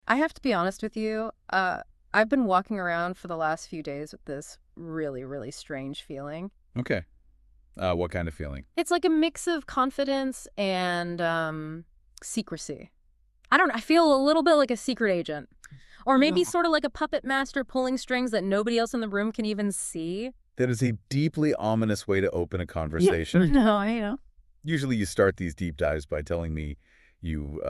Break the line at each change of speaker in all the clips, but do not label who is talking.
I have to be honest with you. I've been walking around for the last few days with this really, really strange feeling.
Okay. What kind of feeling?
It's like a mix of confidence and secrecy. I feel a little bit like a secret agent. Or maybe
No.
sort of like a puppet master pulling strings that nobody else in the room can even see.
That is a deeply ominous way to open a
Yeah,
conversation.
no, I know.
Usually you start these deep dives by telling me you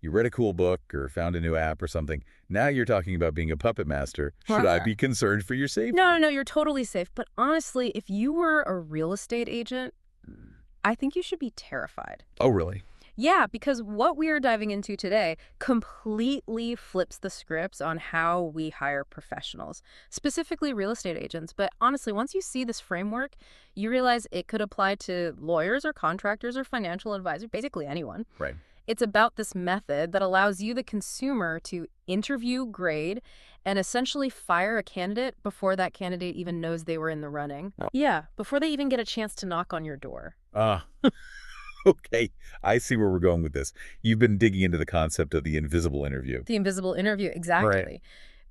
read a cool book or found a new app or something. Now you're talking about being a puppet master. Should I be concerned for your safety?
No, you're totally safe. But honestly, if you were a real estate agent, I think you should be terrified.
Oh, really?
Yeah, because what we are diving into today completely flips the scripts on how we hire professionals, specifically real estate agents. But honestly, once you see this framework, you realize it could apply to lawyers or contractors or financial advisors, basically anyone.
Right.
It's about this method that allows you, the consumer, to interview, grade, and essentially fire a candidate before that candidate even knows they were in the running. Yeah, before they even get a chance to knock on your door.
Ah, okay. I see where we're going with this. You've been digging into the concept of the invisible interview.
The invisible interview, exactly.
Right.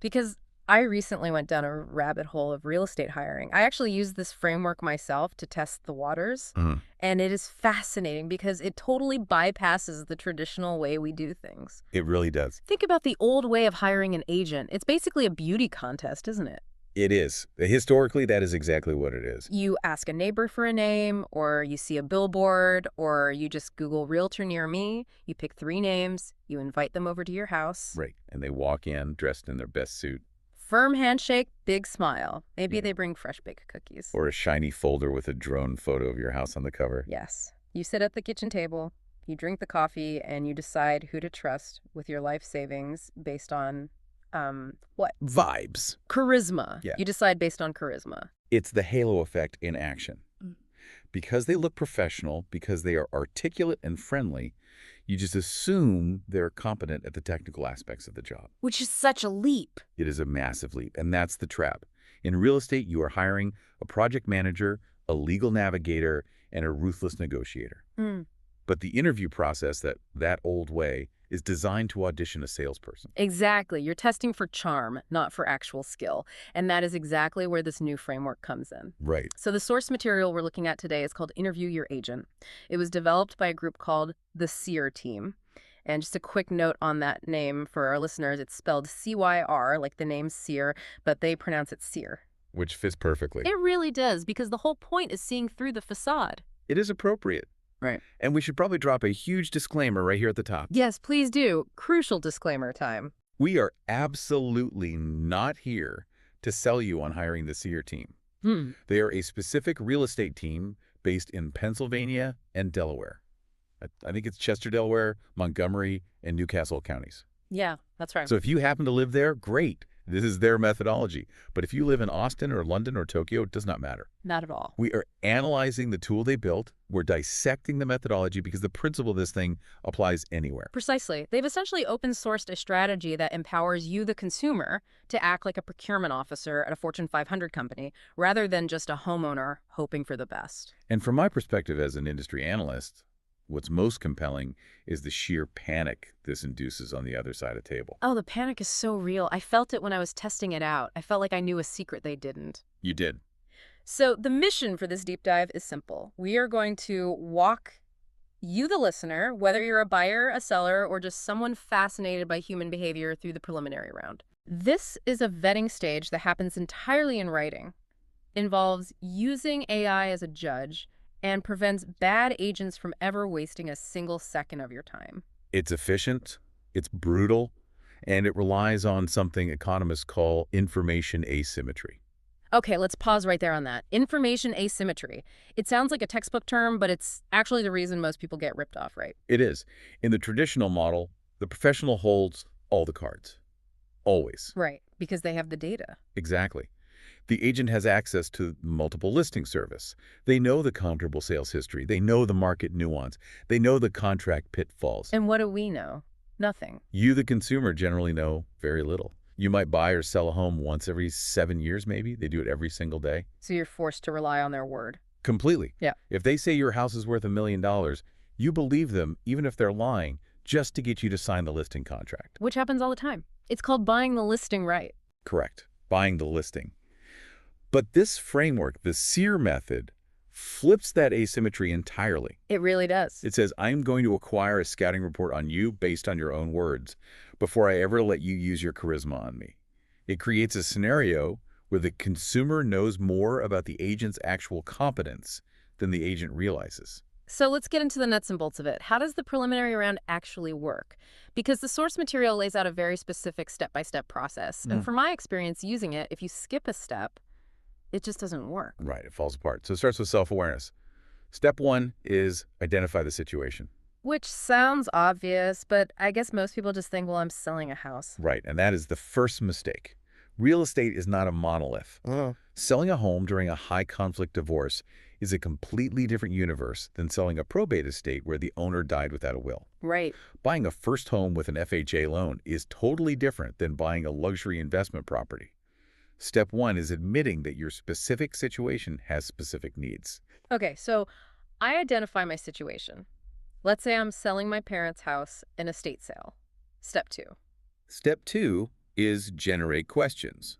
Because I recently went down a rabbit hole of real estate hiring. I actually used this framework myself to test the waters. And it is fascinating because it totally bypasses the traditional way we do things.
It really does.
Think about the old way of hiring an agent. It's basically a beauty contest, isn't it?
It is. Historically, that is exactly what it is.
You ask a neighbor for a name, or you see a billboard, or you just Google realtor near me. You pick 3 names, you invite them over to your house.
Right. And they walk in dressed in their best suit.
Firm handshake, big smile. Maybe
Yeah.
they bring fresh baked cookies.
Or a shiny folder with a drone photo of your house on the cover.
Yes. You sit at the kitchen table, you drink the coffee, and you decide who to trust with your life savings based on, what?
Vibes.
Charisma.
Yeah.
You decide based on charisma.
It's the halo effect in action. Because they look professional, because they are articulate and friendly, you just assume they're competent at the technical aspects of the job.
Which is such a leap.
It is a massive leap, and that's the trap. In real estate, you are hiring a project manager, a legal navigator, and a ruthless negotiator. But the interview process, that old way, is designed to audition a salesperson.
Exactly. You're testing for charm, not for actual skill. And that is exactly where this new framework comes in.
Right.
So the source material we're looking at today is called Interview Your Agent. It was developed by a group called the Cyr Team. And just a quick note on that name for our listeners, it's spelled C-Y-R, like the name Cyr, but they pronounce it Cyr.
Which fits perfectly.
It really does, because the whole point is seeing through the facade.
It is appropriate.
Right.
And we should probably drop a huge disclaimer right here at the top.
Yes, please do. Crucial disclaimer time.
We are absolutely not here to sell you on hiring the Cyr Team. They are a specific real estate team based in Pennsylvania and Delaware. I think it's Chester, Delaware, Montgomery, and Newcastle counties.
Yeah, that's right.
So if you happen to live there, great. This is their methodology. But if you live in Austin or London or Tokyo, it does not matter.
Not at all.
We are analyzing the tool they built. We're dissecting the methodology because the principle of this thing applies anywhere.
Precisely. They've essentially open-sourced a strategy that empowers you, the consumer, to act like a procurement officer at a Fortune 500 company, rather than just a homeowner hoping for the best.
And from my perspective as an industry analyst, what's most compelling is the sheer panic this induces on the other side of the table.
Oh, the panic is so real. I felt it when I was testing it out. I felt like I knew a secret they didn't.
You did.
So the mission for this deep dive is simple. We are going to walk you, the listener, whether you're a buyer, a seller, or just someone fascinated by human behavior, through the preliminary round. This is a vetting stage that happens entirely in writing, involves using AI as a judge, and prevents bad agents from ever wasting a single second of your time.
It's efficient, it's brutal, and it relies on something economists call information asymmetry.
Okay, let's pause right there on that. Information asymmetry. It sounds like a textbook term, but it's actually the reason most people get ripped off, right?
It is. In the traditional model, the professional holds all the cards. Always.
Right, because they have the data.
Exactly. The agent has access to multiple listing service. They know the comparable sales history. They know the market nuance. They know the contract pitfalls.
And what do we know? Nothing.
You, the consumer, generally know very little. You might buy or sell a home once every 7 years, maybe. They do it every single day.
So you're forced to rely on their word.
Completely.
Yeah.
If they say your house is worth $1 million, you believe them even if they're lying just to get you to sign the listing contract.
Which happens all the time. It's called buying the listing right.
Correct. Buying the listing. But this framework, the Cyr method, flips that asymmetry entirely.
It really does.
It says, I'm going to acquire a scouting report on you based on your own words before I ever let you use your charisma on me. It creates a scenario where the consumer knows more about the agent's actual competence than the agent realizes.
So let's get into the nuts and bolts of it. How does the preliminary round actually work? Because the source material lays out a very specific step-by-step process. And from my experience using it, if you skip a step, it just doesn't work.
Right, it falls apart. So it starts with self-awareness. Step 1 is identify the situation.
Which sounds obvious, but I guess most people just think, well, I'm selling a house.
Right, and that is the first mistake. Real estate is not a monolith. Selling a home during a high-conflict divorce is a completely different universe than selling a probate estate where the owner died without a will.
Right.
Buying a first home with an FHA loan is totally different than buying a luxury investment property. Step 1 is admitting that your specific situation has specific needs.
Okay, so I identify my situation. Let's say I'm selling my parents' house in a estate sale. Step 2.
Step 2 is generate questions.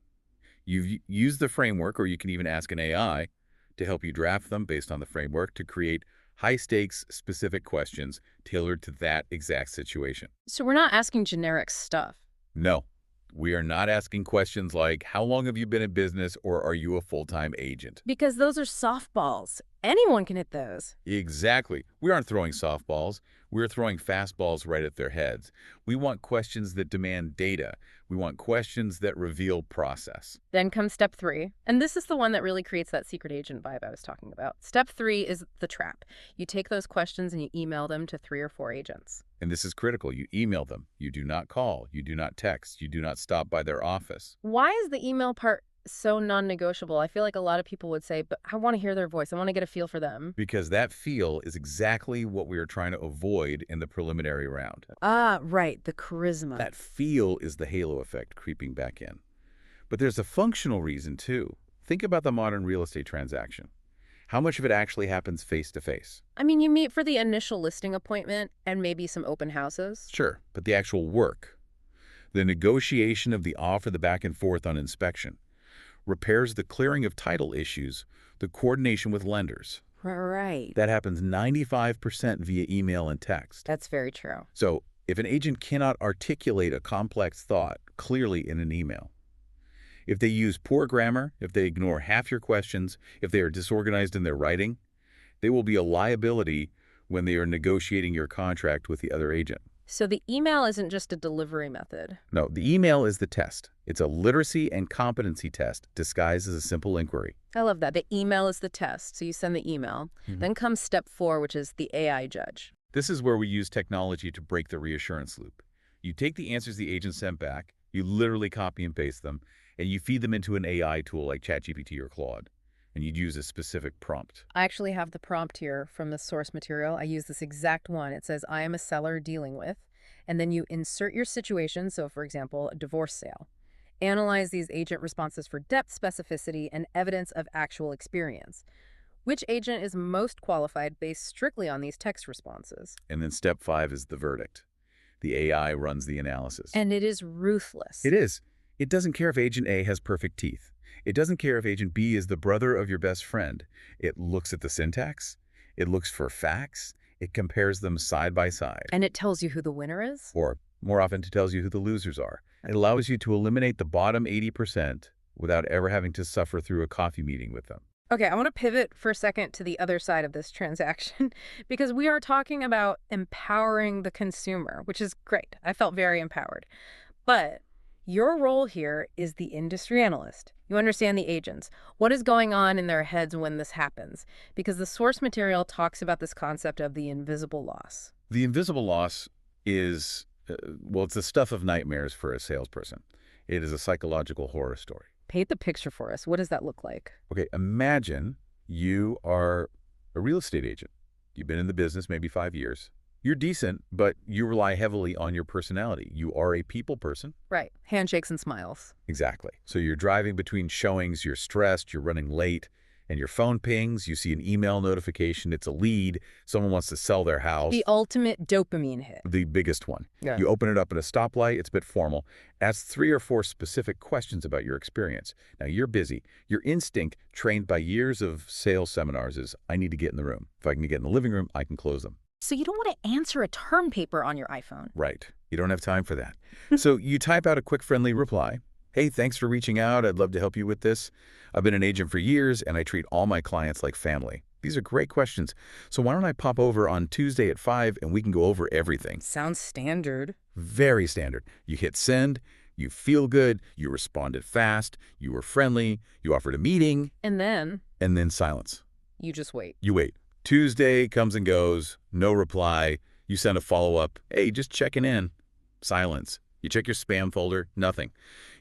You've used the framework, or you can even ask an AI to help you draft them based on the framework to create high-stakes, specific questions tailored to that exact situation.
So we're not asking generic stuff.
No, we are not asking questions like, how long have you been in business, or are you a full-time agent?
Because those are softballs. Anyone can hit those.
Exactly. We aren't throwing softballs. We're throwing fastballs right at their heads. We want questions that demand data. We want questions that reveal process.
Then comes step 3. And this is the one that really creates that secret agent vibe I was talking about. Step 3 is the trap. You take those questions and you email them to 3 or 4 agents.
And this is critical. You email them. You do not call. You do not text. You do not stop by their office.
Why is the email part so non-negotiable? I feel like a lot of people would say, but I want to hear their voice. I want to get a feel for them.
Because that feel is exactly what we are trying to avoid in the preliminary round.
Ah, right. The charisma.
That feel is the halo effect creeping back in. But there's a functional reason, too. Think about the modern real estate transaction. How much of it actually happens face-to-face?
I mean, you meet for the initial listing appointment and maybe some open houses.
Sure, but the actual work, the negotiation of the offer, the back and forth on inspection, repairs, the clearing of title issues, the coordination with lenders.
Right.
That happens 95% via email and text.
That's very true.
So if an agent cannot articulate a complex thought clearly in an email, if they use poor grammar, if they ignore half your questions, if they are disorganized in their writing, they will be a liability when they are negotiating your contract with the other agent.
So the email isn't just a delivery method.
No, the email is the test. It's a literacy and competency test disguised as a simple inquiry.
I love that. The email is the test. So you send the email. Then comes step 4, which is the AI judge.
This is where we use technology to break the reassurance loop. You take the answers the agent sent back, you literally copy and paste them, and you feed them into an AI tool like ChatGPT or Claude. And you'd use a specific prompt.
I actually have the prompt here from the source material. I use this exact one. It says, I am a seller dealing with, and then you insert your situation. So for example, a divorce sale. Analyze these agent responses for depth, specificity, and evidence of actual experience. Which agent is most qualified based strictly on these text responses?
And then step 5 is the verdict. The AI runs the analysis.
And it is ruthless.
It is. It doesn't care if agent A has perfect teeth. It doesn't care if agent B is the brother of your best friend. It looks at the syntax. It looks for facts. It compares them side by side.
And it tells you who the winner is?
Or, more often, it tells you who the losers are. It allows you to eliminate the bottom 80% without ever having to suffer through a coffee meeting with them.
Okay, I want to pivot for a second to the other side of this transaction because we are talking about empowering the consumer, which is great. I felt very empowered. But your role here is the industry analyst. You understand the agents. What is going on in their heads when this happens? Because the source material talks about this concept of the invisible loss.
The invisible loss is, well, it's the stuff of nightmares for a salesperson. It is a psychological horror story.
Paint the picture for us. What does that look like?
Okay, imagine you are a real estate agent. You've been in the business maybe 5 years. You're decent, but you rely heavily on your personality. You are a people person.
Right. Handshakes and smiles.
Exactly. So you're driving between showings, you're stressed, you're running late, and your phone pings, you see an email notification, it's a lead, someone wants to sell their house.
The ultimate dopamine hit.
The biggest one.
Yeah.
You open it up at a stoplight, it's a bit formal. Ask 3 or 4 specific questions about your experience. Now, you're busy. Your instinct, trained by years of sales seminars, is, I need to get in the room. If I can get in the living room, I can close them.
So you don't want to answer a term paper on your iPhone.
Right. You don't have time for that. So you type out a quick, friendly reply. Hey, thanks for reaching out. I'd love to help you with this. I've been an agent for years, and I treat all my clients like family. These are great questions. So why don't I pop over on Tuesday at 5, and we can go over everything.
Sounds standard.
Very standard. You hit send, you feel good, you responded fast, you were friendly, you offered a meeting.
And then
Silence.
you just wait.
You wait. Tuesday comes and goes, no reply. You send a follow-up, hey, just checking in. Silence. You check your spam folder, nothing.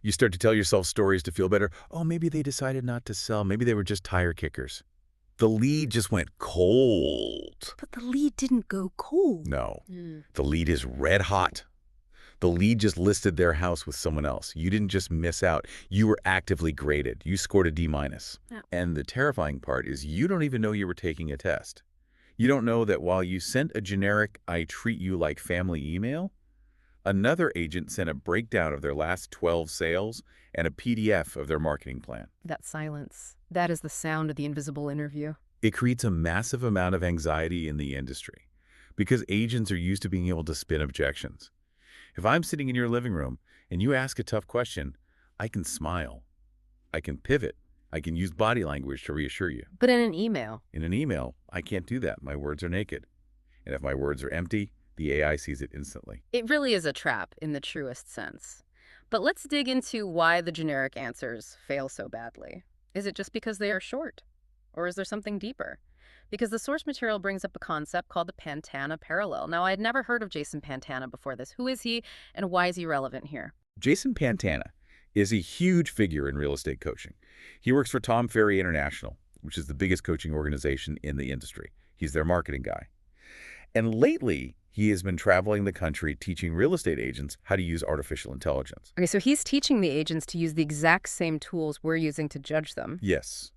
You start to tell yourself stories to feel better. Oh, maybe they decided not to sell. Maybe they were just tire kickers. The lead just went cold.
But the lead didn't go cold.
No, the lead is red hot. The lead just listed their house with someone else. You didn't just miss out. You were actively graded. You scored a D-.
Yeah.
And the terrifying part is you don't even know you were taking a test. You don't know that while you sent a generic, I treat you like family email, another agent sent a breakdown of their last 12 sales and a PDF of their marketing plan.
That silence. That is the sound of the invisible interview.
It creates a massive amount of anxiety in the industry because agents are used to being able to spin objections. If I'm sitting in your living room and you ask a tough question, I can smile. I can pivot. I can use body language to reassure you.
But in an email.
In an email, I can't do that. My words are naked. And if my words are empty, the AI sees it instantly.
It really is a trap in the truest sense. But let's dig into why the generic answers fail so badly. Is it just because they are short? Or is there something deeper? Because the source material brings up a concept called the Pantana parallel. Now, I had never heard of Jason Pantana before this. Who is he, and why is he relevant here?
Jason Pantana is a huge figure in real estate coaching. He works for Tom Ferry International, which is the biggest coaching organization in the industry. He's their marketing guy. And lately, he has been traveling the country teaching real estate agents how to use artificial intelligence.
Okay, so he's teaching the agents to use the exact same tools we're using to judge them.
Yes.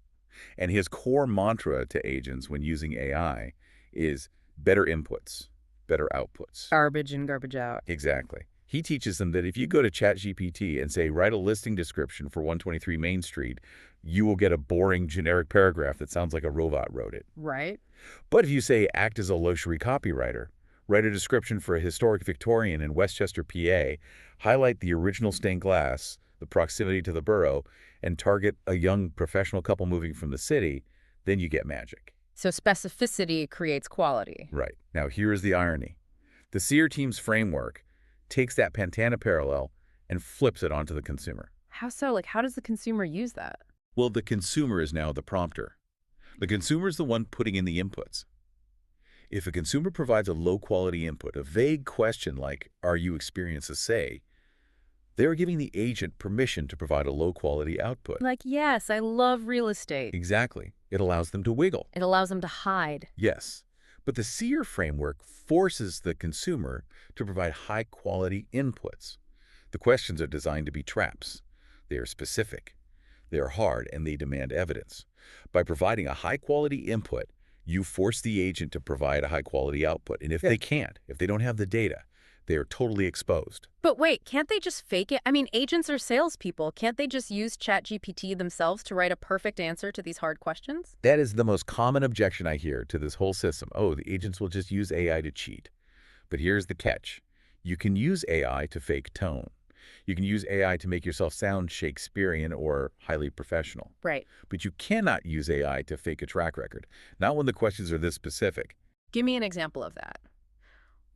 And his core mantra to agents when using AI is better inputs, better outputs.
Garbage in, garbage out.
Exactly. He teaches them that if you go to ChatGPT and say, write a listing description for 123 Main Street, you will get a boring generic paragraph that sounds like a robot wrote it.
Right.
But if you say, act as a luxury copywriter, write a description for a historic Victorian in Westchester, PA, highlight the original stained glass, the proximity to the borough, and target a young professional couple moving from the city, then you get magic.
So specificity creates quality.
Right. Now, here is the irony. The Cyr Team's framework takes that Pantana parallel and flips it onto the consumer.
How so? Like, how does the consumer use that?
Well, the consumer is now the prompter. The consumer is the one putting in the inputs. If a consumer provides a low-quality input, a vague question like, are you experienced to say, they're giving the agent permission to provide a low-quality output.
Like, yes, I love real estate.
Exactly. It allows them to wiggle.
It allows them to hide.
Yes. But the Cyr framework forces the consumer to provide high-quality inputs. The questions are designed to be traps. They are specific. They are hard, and they demand evidence. By providing a high-quality input, you force the agent to provide a high-quality output. And if they can't, if they don't have the data, they are totally exposed.
But wait, can't they just fake it? I mean, agents are salespeople. Can't they just use ChatGPT themselves to write a perfect answer to these hard questions?
That is the most common objection I hear to this whole system. Oh, the agents will just use AI to cheat. But here's the catch. You can use AI to fake tone. You can use AI to make yourself sound Shakespearean or highly professional.
Right.
But you cannot use AI to fake a track record, not when the questions are this specific.
Give me an example of that.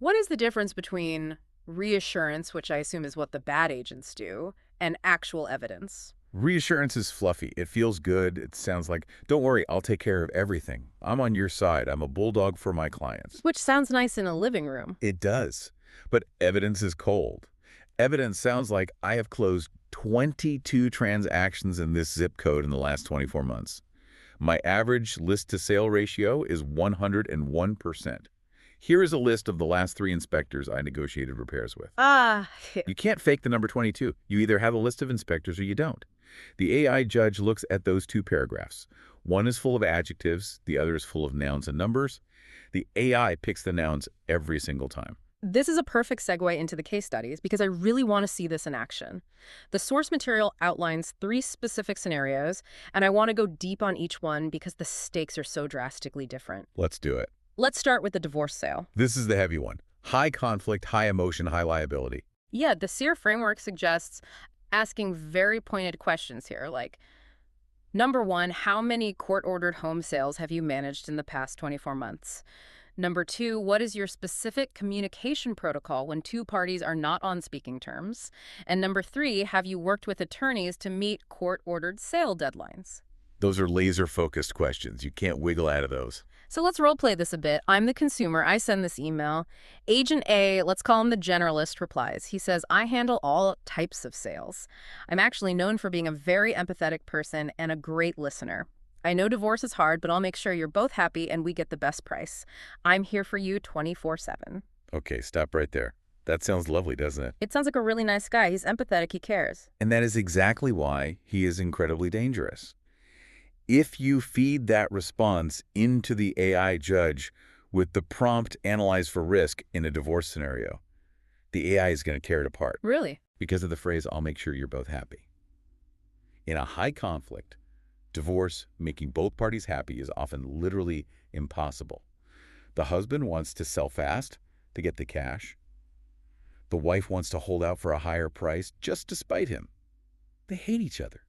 What is the difference between reassurance, which I assume is what the bad agents do, and actual evidence?
Reassurance is fluffy. It feels good. It sounds like, don't worry, I'll take care of everything. I'm on your side. I'm a bulldog for my clients.
Which sounds nice in a living room.
It does. But evidence is cold. Evidence sounds like I have closed 22 transactions in this zip code in the last 24 months. My average list-to-sale ratio is 101%. Here is a list of the last 3 inspectors I negotiated repairs with. You can't fake the number 22. You either have a list of inspectors or you don't. The AI judge looks at those 2 paragraphs. One is full of adjectives, the other is full of nouns and numbers. The AI picks the nouns every single time.
This is a perfect segue into the case studies because I really want to see this in action. The source material outlines 3 specific scenarios, and I want to go deep on each one because the stakes are so drastically different.
Let's do it.
Let's start with the divorce sale.
This is the heavy one. High conflict, high emotion, high liability.
Yeah, the Cyr framework suggests asking very pointed questions here, like, number 1, how many court-ordered home sales have you managed in the past 24 months? Number 2, what is your specific communication protocol when 2 parties are not on speaking terms? And number 3, have you worked with attorneys to meet court-ordered sale deadlines?
Those are laser-focused questions. You can't wiggle out of those.
So let's role play this a bit. I'm the consumer. I send this email. Agent A, let's call him the generalist, replies. He says, I handle all types of sales. I'm actually known for being a very empathetic person and a great listener. I know divorce is hard, but I'll make sure you're both happy and we get the best price. I'm here for you 24/7.
Okay, stop right there. That sounds lovely, doesn't it?
It sounds like a really nice guy. He's empathetic. He cares.
And that is exactly why he is incredibly dangerous. If you feed that response into the AI judge with the prompt analyze for risk in a divorce scenario, the AI is going to tear it apart.
Really?
Because of the phrase, I'll make sure you're both happy. In a high conflict, divorce, making both parties happy is often literally impossible. The husband wants to sell fast to get the cash. The wife wants to hold out for a higher price just to spite him. They hate each other.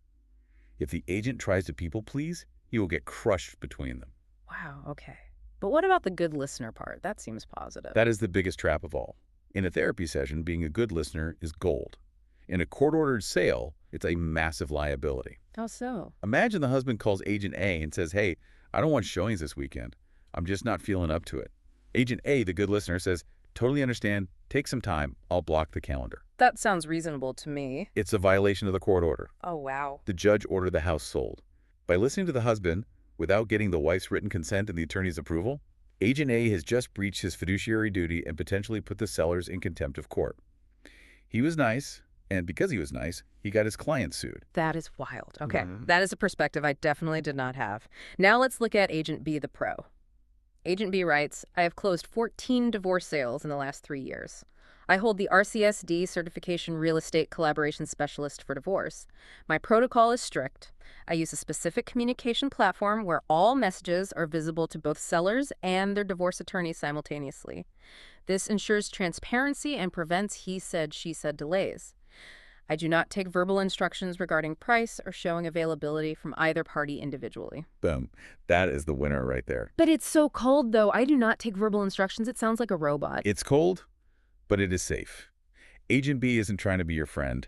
If the agent tries to people please, he will get crushed between them.
Wow, okay. But what about the good listener part? That seems positive.
That is the biggest trap of all. In a therapy session, being a good listener is gold. In a court-ordered sale, it's a massive liability.
How so?
Imagine the husband calls Agent A and says, hey, I don't want showings this weekend. I'm just not feeling up to it. Agent A, the good listener, says, totally understand. Take some time. I'll block the calendar.
That sounds reasonable to me.
It's a violation of the court order.
Oh, wow.
The judge ordered the house sold. By listening to the husband, without getting the wife's written consent and the attorney's approval, Agent A has just breached his fiduciary duty and potentially put the sellers in contempt of court. He was nice, and because he was nice, he got his client sued.
That is wild. Okay, That is a perspective I definitely did not have. Now let's look at Agent B, the pro. Agent B writes, I have closed 14 divorce sales in the last 3 years. I hold the RCSD Certification Real Estate Collaboration Specialist for Divorce. My protocol is strict. I use a specific communication platform where all messages are visible to both sellers and their divorce attorneys simultaneously. This ensures transparency and prevents he said, she said delays. I do not take verbal instructions regarding price or showing availability from either party individually.
Boom. That is the winner right there.
But it's so cold, though. I do not take verbal instructions. It sounds like a robot.
It's cold, but it is safe. Agent B isn't trying to be your friend.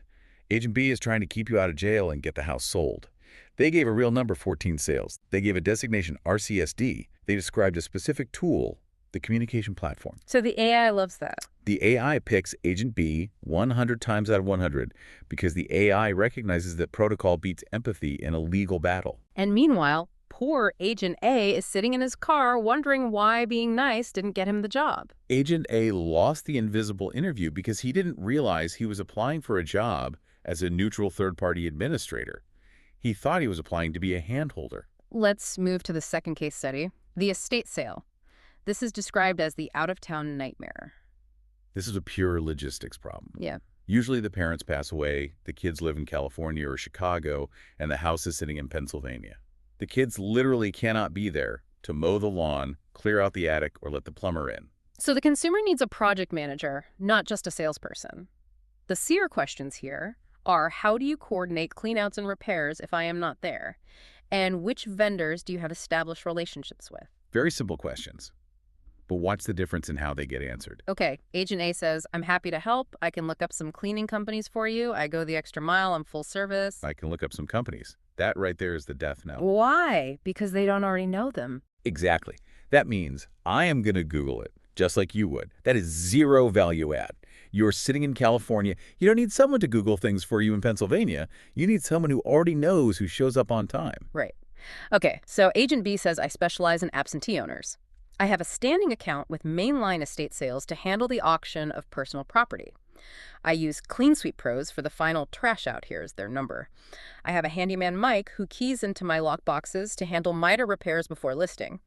Agent B is trying to keep you out of jail and get the house sold. They gave a real number, 14 sales. They gave a designation, RCSD. They described a specific tool, the communication platform.
So the AI loves that.
The AI picks Agent B 100 times out of 100 because the AI recognizes that protocol beats empathy in a legal battle.
And meanwhile, poor Agent A is sitting in his car wondering why being nice didn't get him the job.
Agent A lost the invisible interview because he didn't realize he was applying for a job as a neutral third-party administrator. He thought he was applying to be a handholder.
Let's move to the second case study, the estate sale. This is described as the out-of-town nightmare.
This is a pure logistics problem.
Yeah.
Usually the parents pass away, the kids live in California or Chicago, and the house is sitting in Pennsylvania. The kids literally cannot be there to mow the lawn, clear out the attic, or let the plumber in.
So the consumer needs a project manager, not just a salesperson. The Cyr questions here are, how do you coordinate cleanouts and repairs if I am not there? And which vendors do you have established relationships with?
Very simple questions. But watch the difference in how they get answered.
Okay, Agent A says, I'm happy to help. I can look up some cleaning companies for you. I go the extra mile. I'm full service.
I can look up some companies. That right there is the death knell.
Why? Because they don't already know them.
Exactly. That means I am going to Google it, just like you would. That is zero value add. You're sitting in California. You don't need someone to Google things for you in Pennsylvania. You need someone who already knows who shows up on time.
Right. Okay, so Agent B says, I specialize in absentee owners. I have a standing account with mainline estate sales to handle the auction of personal property. I use Clean Sweep Pros for the final trash out. Here's their number. I have a handyman Mike who keys into my lock boxes to handle minor repairs before listing.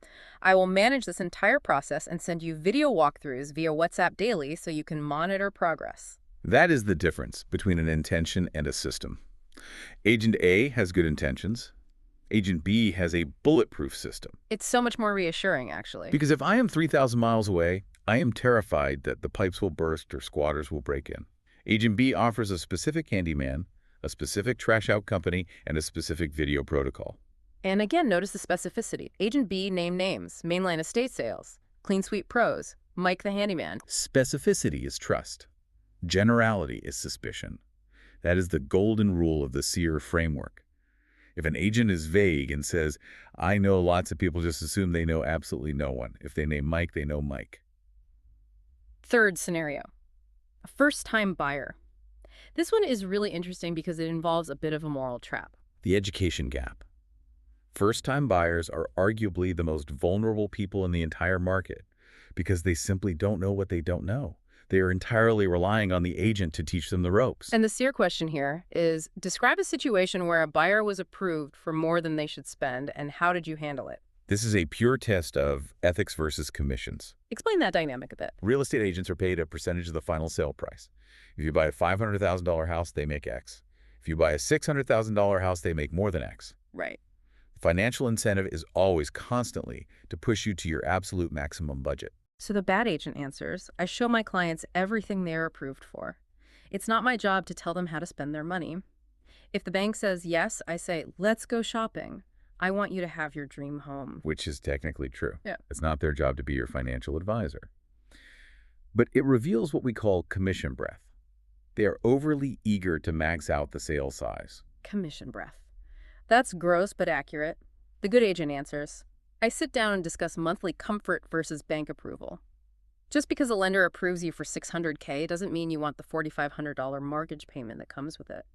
I will manage this entire process and send you video walkthroughs via WhatsApp daily so you can monitor progress.
That is the difference between an intention and a system. Agent A has good intentions. Agent B has a bulletproof system.
It's so much more reassuring, actually.
Because if I am 3,000 miles away, I am terrified that the pipes will burst or squatters will break in. Agent B offers a specific handyman, a specific trash-out company, and a specific video protocol.
And again, notice the specificity. Agent B, name names, mainline estate sales, Clean Sweep Pros, Mike the handyman.
Specificity is trust. Generality is suspicion. That is the golden rule of the Cyr framework. If an agent is vague and says, I know lots of people, just assume they know absolutely no one. If they name Mike, they know Mike.
Third scenario, a first-time buyer. This one is really interesting because it involves a bit of a moral trap.
The education gap. First-time buyers are arguably the most vulnerable people in the entire market because they simply don't know what they don't know. They are entirely relying on the agent to teach them the ropes.
And the Cyr question here is, describe a situation where a buyer was approved for more than they should spend, and how did you handle it?
This is a pure test of ethics versus commissions.
Explain that dynamic a bit.
Real estate agents are paid a percentage of the final sale price. If you buy a $500,000 house, they make X. If you buy a $600,000 house, they make more than X.
Right.
The financial incentive is always constantly to push you to your absolute maximum budget.
So the bad agent answers, I show my clients everything they're approved for. It's not my job to tell them how to spend their money. If the bank says yes, I say, let's go shopping. I want you to have your dream home.
Which is technically true.
Yeah.
It's not their job to be your financial advisor. But it reveals what we call commission breath. They are overly eager to max out the sale size.
Commission breath. That's gross but accurate. The good agent answers, I sit down and discuss monthly comfort versus bank approval. Just because a lender approves you for $600K doesn't mean you want the $4,500 mortgage payment that comes with it.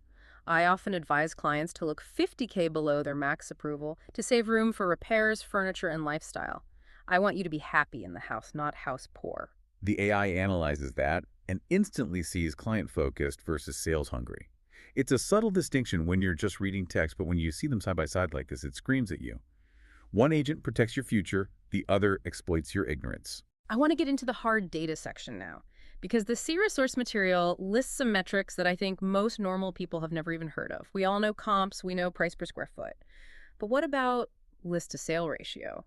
I often advise clients to look $50K below their max approval to save room for repairs, furniture, and lifestyle. I want you to be happy in the house, not house poor.
The AI analyzes that and instantly sees client-focused versus sales-hungry. It's a subtle distinction when you're just reading text, but when you see them side by side like this, it screams at you. One agent protects your future, the other exploits your ignorance.
I want to get into the hard data section now, because the Cyr source material lists some metrics that I think most normal people have never even heard of. We all know comps, we know price per square foot. But what about list-to-sale ratio?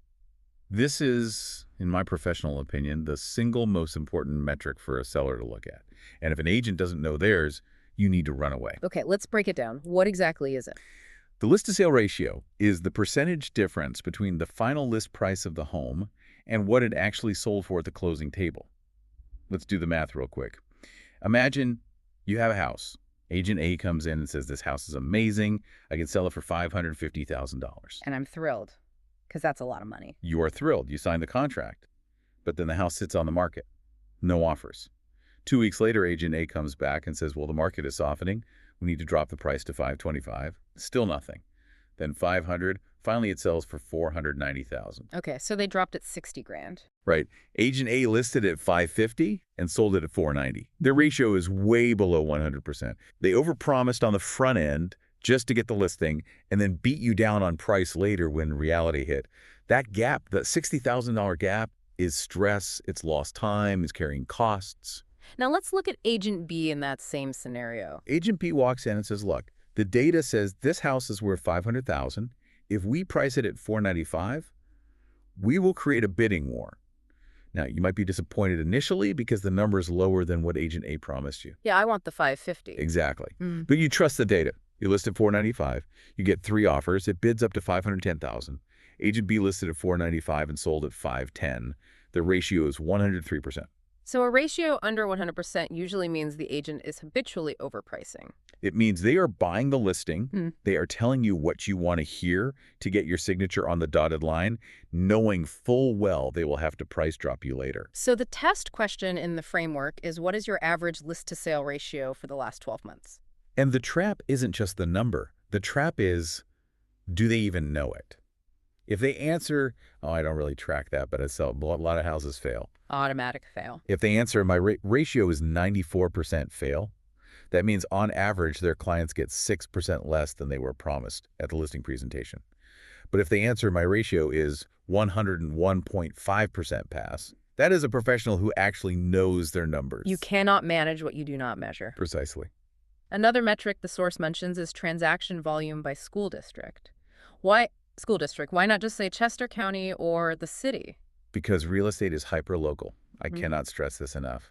This is, in my professional opinion, the single most important metric for a seller to look at. And if an agent doesn't know theirs, you need to run away.
Okay, let's break it down. What exactly is it?
The list-to-sale ratio is the percentage difference between the final list price of the home and what it actually sold for at the closing table. Let's do the math real quick. Imagine you have a house. Agent A comes in and says, this house is amazing. I can sell it for $550,000.
And I'm thrilled, because that's a lot of money.
You are thrilled. You signed the contract. But then the house sits on the market. No offers. 2 weeks later, Agent A comes back and says, well, the market is softening. We need to drop the price to $525. Still nothing. Then $500. Finally, it sells for $490,000.
Okay, so they dropped it 60 grand.
Right. Agent A listed at $550 and sold it at $490. Their ratio is way below 100%. They overpromised on the front end just to get the listing and then beat you down on price later when reality hit. That gap, the $60,000 gap, is stress, it's lost time, it's carrying costs.
Now let's look at Agent B in that same scenario.
Agent B walks in and says, look, the data says this house is worth $500,000. If we price it at $495, we will create a bidding war. Now, you might be disappointed initially because the number is lower than what Agent A promised you.
Yeah, I want the 550.
Exactly. But you trust the data. You list at $495. You get 3 offers. It bids up to $510,000. Agent B listed at $495 and sold at $510. The ratio is 103%.
So a ratio under 100% usually means the agent is habitually overpricing.
It means they are buying the listing. They are telling you what you want to hear to get your signature on the dotted line, knowing full well they will have to price drop you later.
So the test question in the framework is, what is your average list-to-sale ratio for the last 12 months?
And the trap isn't just the number. The trap is, do they even know it? If they answer, oh, I don't really track that, but I sell a lot of houses fail.
Automatic fail.
If they answer, my ratio is 94% fail, that means on average, their clients get 6% less than they were promised at the listing presentation. But if they answer, my ratio is 101.5% pass, that is a professional who actually knows their numbers.
You cannot manage what you do not measure.
Precisely.
Another metric the source mentions is transaction volume by school district. Why school district? Why not just say Chester County or the city?
Because real estate is hyper-local. I cannot stress this enough.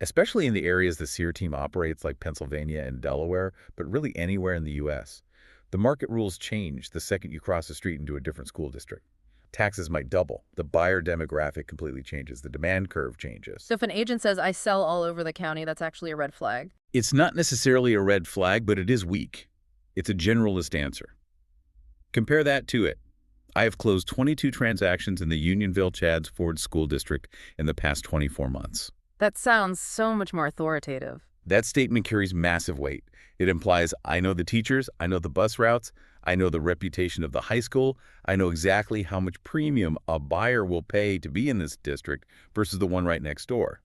Especially in the areas the Cyr Team operates, like Pennsylvania and Delaware, but really anywhere in the U.S. The market rules change the second you cross the street into a different school district. Taxes might double. The buyer demographic completely changes. The demand curve changes.
So if an agent says, I sell all over the county, that's actually a red flag.
It's not necessarily a red flag, but it is weak. It's a generalist answer. Compare that to it. I have closed 22 transactions in the Unionville-Chadds Ford School District in the past 24 months.
That sounds so much more authoritative.
That statement carries massive weight. It implies I know the teachers, I know the bus routes, I know the reputation of the high school, I know exactly how much premium a buyer will pay to be in this district versus the one right next door.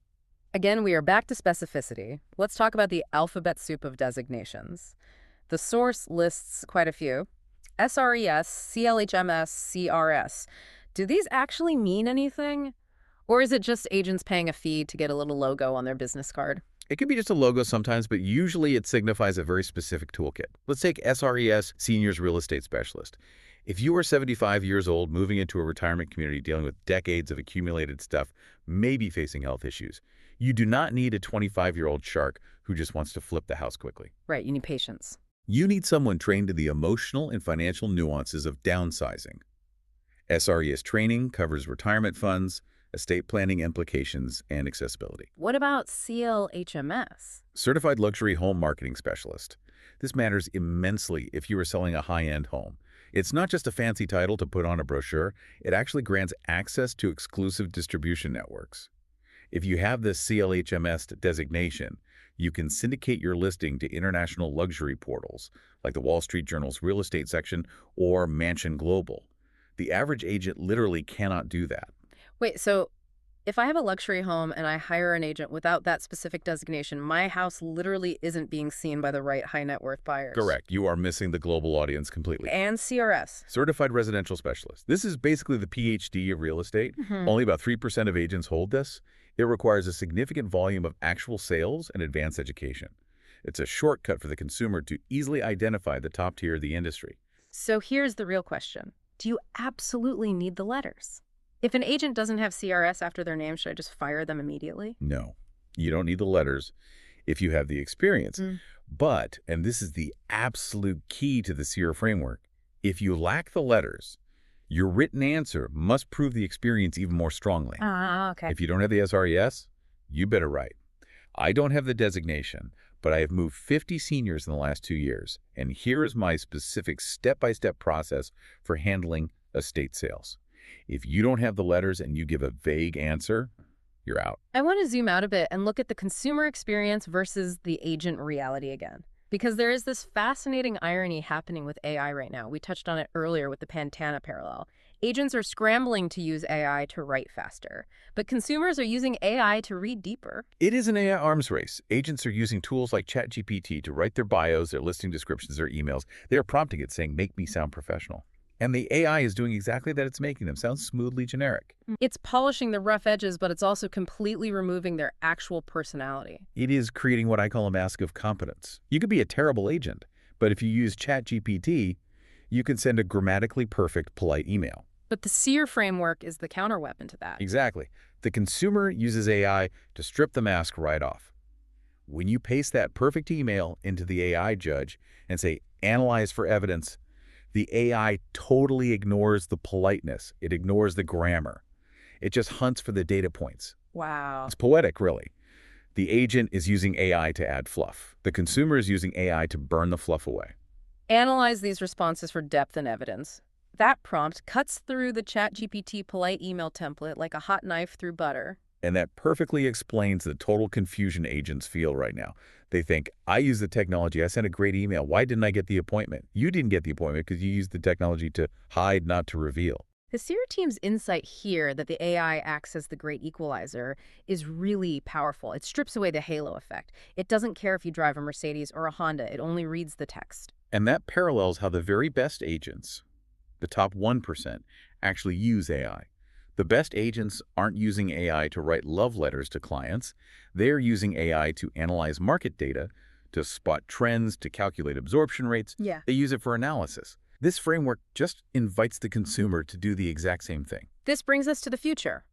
Again, we are back to specificity. Let's talk about the alphabet soup of designations. The source lists quite a few. SRES, CLHMS, CRS. Do these actually mean anything? Or is it just agents paying a fee to get a little logo on their business card?
It could be just a logo sometimes, but usually it signifies a very specific toolkit. Let's take SRES, Seniors Real Estate Specialist. If you are 75 years old, moving into a retirement community, dealing with decades of accumulated stuff, maybe facing health issues, you do not need a 25-year-old shark who just wants to flip the house quickly.
Right, you need patience.
You need someone trained in the emotional and financial nuances of downsizing. SRES training covers retirement funds, estate planning implications, and accessibility.
What about CLHMS?
Certified Luxury Home Marketing Specialist. This matters immensely if you are selling a high-end home. It's not just a fancy title to put on a brochure. It actually grants access to exclusive distribution networks. If you have this CLHMS designation, you can syndicate your listing to international luxury portals like the Wall Street Journal's real estate section or Mansion Global. The average agent literally cannot do that.
Wait, so if I have a luxury home and I hire an agent without that specific designation, my house literally isn't being seen by the right high net worth buyers.
Correct. You are missing the global audience completely.
And CRS.
Certified Residential Specialist. This is basically the PhD of real estate. Only about 3% of agents hold this. It requires a significant volume of actual sales and advanced education. It's a shortcut for the consumer to easily identify the top tier of the industry.
So here's the real question. Do you absolutely need the letters? If an agent doesn't have CRS after their name, should I just fire them immediately?
No, you don't need the letters if you have the experience. But, and this is the absolute key to the Cyr framework, if you lack the letters, your written answer must prove the experience even more strongly.
Okay.
If you don't have the SRES, you better write. I don't have the designation, but I have moved 50 seniors in the last 2 years, and here is my specific step-by-step process for handling estate sales. If you don't have the letters and you give a vague answer, you're out.
I want to zoom out a bit and look at the consumer experience versus the agent reality again. Because there is this fascinating irony happening with AI right now. We touched on it earlier with the Pantana parallel. Agents are scrambling to use AI to write faster, but consumers are using AI to read deeper.
It is an AI arms race. Agents are using tools like ChatGPT to write their bios, their listing descriptions, their emails. They are prompting it saying, make me sound professional. And the AI is doing exactly that. It's making them sound smoothly generic.
It's polishing the rough edges, but it's also completely removing their actual personality.
It is creating what I call a mask of competence. You could be a terrible agent, but if you use ChatGPT, you can send a grammatically perfect, polite email.
But the Cyr framework is the counterweapon to that.
Exactly. The consumer uses AI to strip the mask right off. When you paste that perfect email into the AI judge and say, analyze for evidence, the AI totally ignores the politeness. It ignores the grammar. It just hunts for the data points.
Wow.
It's poetic, really. The agent is using AI to add fluff. The consumer is using AI to burn the fluff away.
Analyze these responses for depth and evidence. That prompt cuts through the ChatGPT polite email template like a hot knife through butter.
And that perfectly explains the total confusion agents feel right now. They think, I use the technology, I sent a great email, why didn't I get the appointment? You didn't get the appointment because you used the technology to hide, not to reveal.
The Cyr team's insight here that the AI acts as the great equalizer is really powerful. It strips away the halo effect. It doesn't care if you drive a Mercedes or a Honda. It only reads the text.
And that parallels how the very best agents, the top 1%, actually use AI. The best agents aren't using AI to write love letters to clients. They're using AI to analyze market data, to spot trends, to calculate absorption rates.
Yeah.
They use it for analysis. This framework just invites the consumer to do the exact same thing.
This brings us to the future.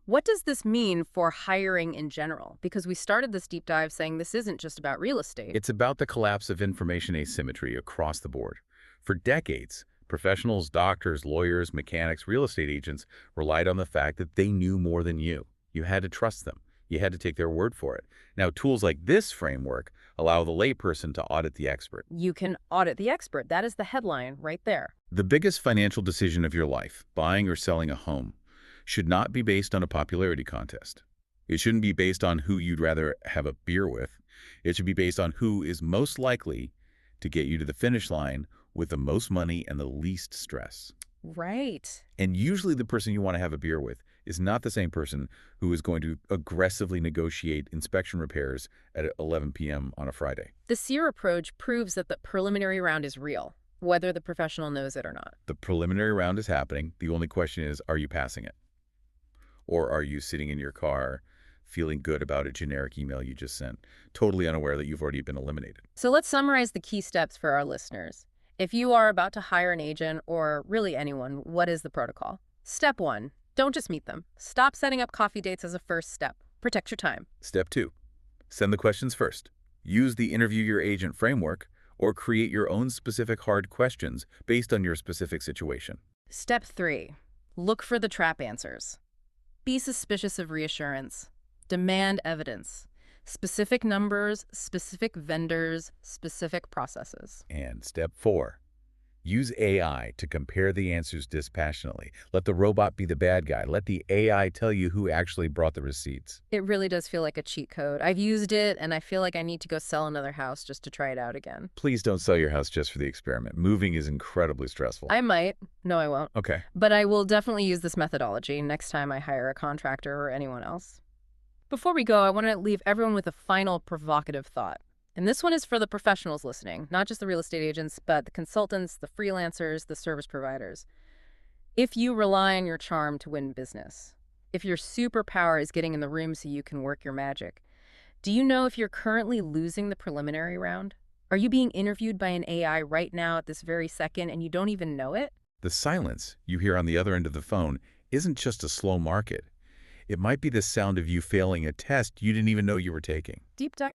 What does this mean for hiring in general? Because we started this deep dive saying this isn't just about real estate.
It's about the collapse of information asymmetry across the board. For decades, professionals, doctors, lawyers, mechanics, real estate agents relied on the fact that they knew more than you. You had to trust them. You had to take their word for it. Now, tools like this framework allow the layperson to audit the expert.
You can audit the expert. That is the headline right there.
The biggest financial decision of your life, buying or selling a home, should not be based on a popularity contest. It shouldn't be based on who you'd rather have a beer with. It should be based on who is most likely to get you to the finish line with the most money and the least stress.
Right.
And usually the person you want to have a beer with is not the same person who is going to aggressively negotiate inspection repairs at 11 p.m. on a Friday.
The Cyr approach proves that the preliminary round is real, whether the professional knows it or not.
The preliminary round is happening. The only question is, are you passing it? Or are you sitting in your car feeling good about a generic email you just sent, totally unaware that you've already been eliminated?
So let's summarize the key steps for our listeners. If you are about to hire an agent or really anyone, what is the protocol? Step 1, don't just meet them. Stop setting up coffee dates as a first step. Protect your time.
Step 2, send the questions first. Use the Interview Your Agent framework or create your own specific hard questions based on your specific situation.
Step 3, look for the trap answers. Be suspicious of reassurance. Demand evidence. Specific numbers, specific vendors, specific processes.
And step 4, use AI to compare the answers dispassionately. Let the robot be the bad guy. Let the AI tell you who actually brought the receipts.
It really does feel like a cheat code. I've used it, and I feel like I need to go sell another house just to try it out again.
Please don't sell your house just for the experiment. Moving is incredibly stressful.
I might. No, I won't.
Okay.
But I will definitely use this methodology next time I hire a contractor or anyone else. Before we go, I want to leave everyone with a final provocative thought. And this one is for the professionals listening, not just the real estate agents, but the consultants, the freelancers, the service providers. If you rely on your charm to win business, if your superpower is getting in the room so you can work your magic, do you know if you're currently losing the preliminary round? Are you being interviewed by an AI right now at this very second and you don't even know it?
The silence you hear on the other end of the phone isn't just a slow market. It might be the sound of you failing a test you didn't even know you were taking.
Deep dive.